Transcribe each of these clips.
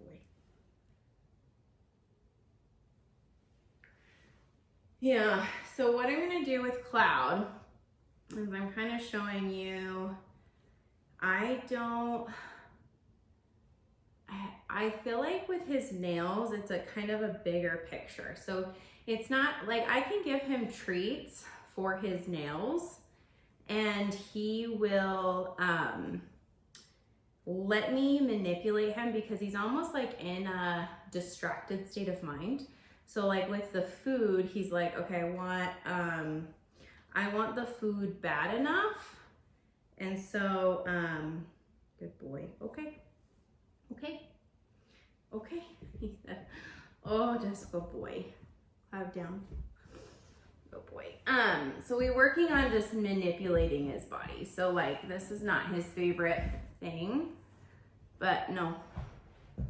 boy. Yeah, so what I'm gonna do with Cloud is I'm kind of showing you, I feel like with his nails, it's a kind of a bigger picture. So it's not like I can give him treats for his nails and he will let me manipulate him because he's almost like in a distracted state of mind. So like with the food, he's like, okay, I want the food bad enough. And so, good boy. Okay. He said, oh, just good boy. Cloud down. Good boy. So we're working on just manipulating his body. So like, this is not his favorite thing, but no,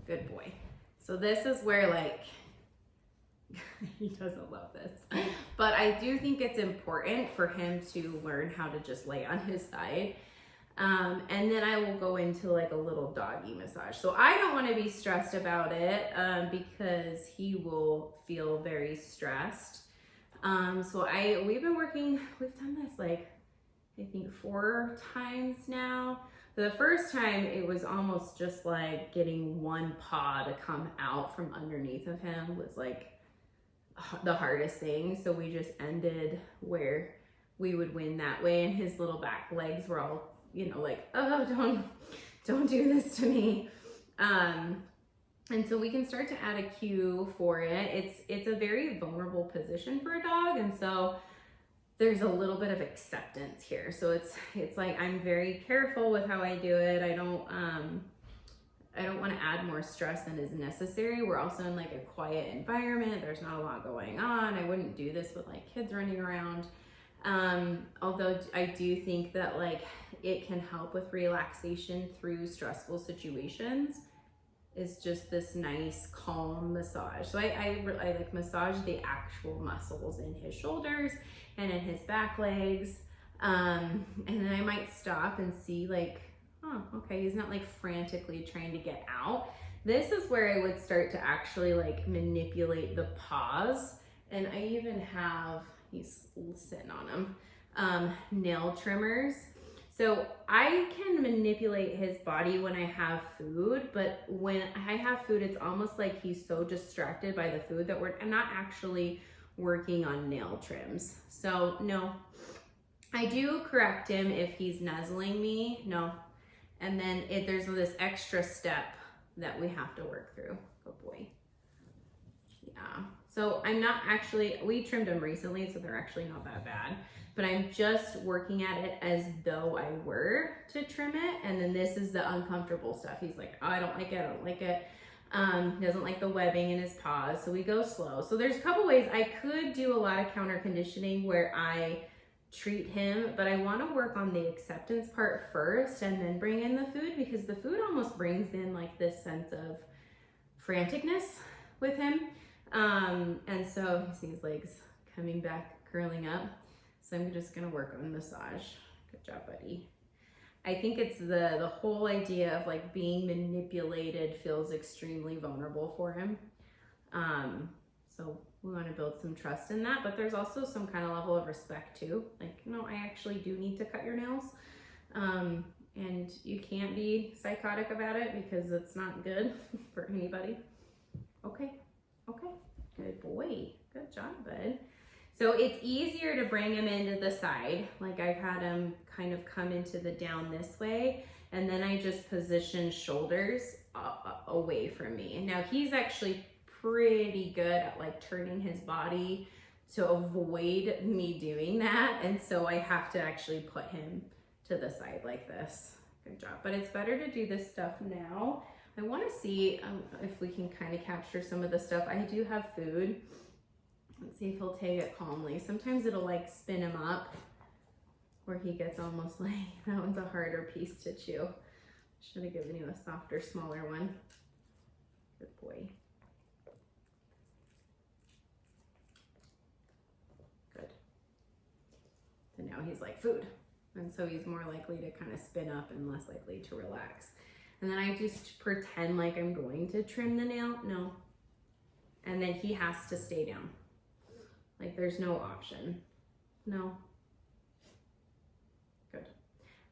good boy. So this is where like, he doesn't love this, but I do think it's important for him to learn how to just lay on his side. And then I will go into like a little doggy massage. So I don't want to be stressed about it because he will feel very stressed. So we've done this like, I think 4 times now. The first time it was almost just like getting one paw to come out from underneath of him was like the hardest thing. So we just ended where we would win that way. And his little back legs were all, you know, like, oh, don't do this to me. And so we can start to add a cue for it. It's a very vulnerable position for a dog. And so there's a little bit of acceptance here. So it's like, I'm very careful with how I do it. I don't want to add more stress than is necessary. We're also in like a quiet environment. There's not a lot going on. I wouldn't do this with like kids running around. Although I do think that like it can help with relaxation through stressful situations, is just this nice calm massage. So I like massage the actual muscles in his shoulders and in his back legs. And then I might stop and see like, oh, okay, he's not like frantically trying to get out. This is where I would start to actually like manipulate the paws. And I even have, he's sitting on them, nail trimmers. So I can manipulate his body when I have food, but when I have food, it's almost like he's so distracted by the food that I'm not actually working on nail trims. So no, I do correct him if he's nuzzling me, no. And then there's this extra step that we have to work through. Good boy. Yeah. So I'm not actually, we trimmed them recently, so they're actually not that bad, but I'm just working at it as though I were to trim it. And then this is the uncomfortable stuff. He's like, oh, I don't like it. He doesn't like the webbing in his paws. So we go slow. So there's a couple ways I could do a lot of counter conditioning where I treat him, but I want to work on the acceptance part first and then bring in the food, because the food almost brings in like this sense of franticness with him. And so you see his legs coming back, curling up. So I'm just gonna work on massage. Good job, buddy. I think it's the whole idea of like being manipulated feels extremely vulnerable for him. So we want to build some trust in that, but there's also some kind of level of respect too. Like, no, I actually do need to cut your nails. And you can't be psychotic about it because it's not good for anybody. Okay. Good boy. Good job, bud. So it's easier to bring him into the side. Like I've had him kind of come into the down this way, and then I just position shoulders away from me. And now he's actually pretty good at like turning his body to avoid me doing that. And so I have to actually put him to the side like this. Good job. But it's better to do this stuff now. I want to see if we can kind of capture some of the stuff. I do have food. Let's see if he'll take it calmly. Sometimes it'll like spin him up where he gets almost like, that one's a harder piece to chew. Should have given you a softer, smaller one. Good boy. Good. So now he's like food. And so he's more likely to kind of spin up and less likely to relax. And then I just pretend like I'm going to trim the nail. No. And then he has to stay down. Like there's no option. No. Good.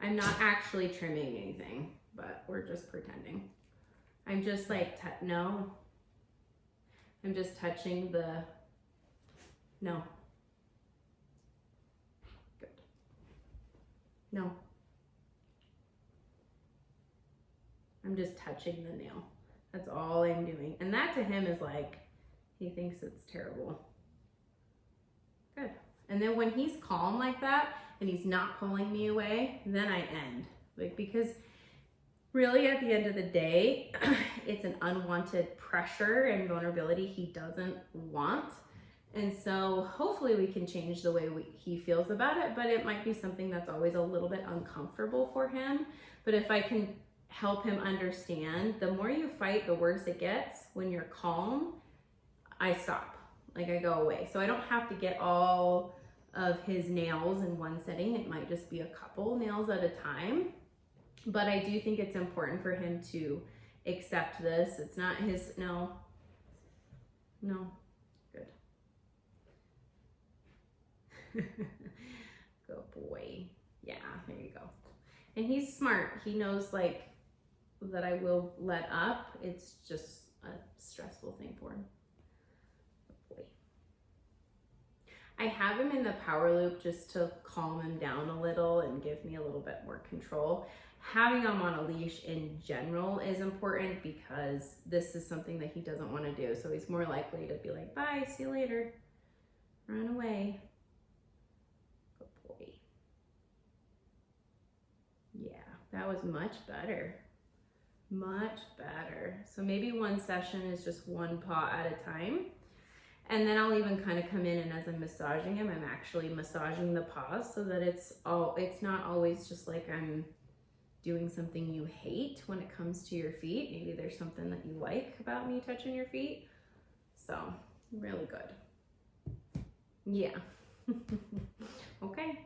I'm not actually trimming anything, but we're just pretending. I'm just like, no. I'm just touching the, no. Good. No. I'm just touching the nail. That's all I'm doing. And that to him is like, he thinks it's terrible. Good. And then when he's calm like that and he's not pulling me away, then I end. Like, because really at the end of the day, it's an unwanted pressure and vulnerability he doesn't want. And so hopefully we can change the way he feels about it, but it might be something that's always a little bit uncomfortable for him. But if I can help him understand, the more you fight, the worse it gets. When you're calm, I stop. Like I go away. So I don't have to get all of his nails in one setting. It might just be a couple nails at a time. But I do think it's important for him to accept this. It's not his, no. Good. Good boy. Yeah, there you go. And he's smart. He knows like that I will let up. It's just a stressful thing for him. Good boy. I have him in the power loop just to calm him down a little and give me a little bit more control. Having him on a leash in general is important because this is something that he doesn't want to do. So he's more likely to be like, bye, see you later. Run away. Good boy. Yeah, that was much better. Much better. So maybe one session is just one paw at a time. And then I'll even kind of come in and as I'm massaging him, I'm actually massaging the paws so that it's not always just like I'm doing something you hate when it comes to your feet. Maybe there's something that you like about me touching your feet. So really good. Yeah. Okay.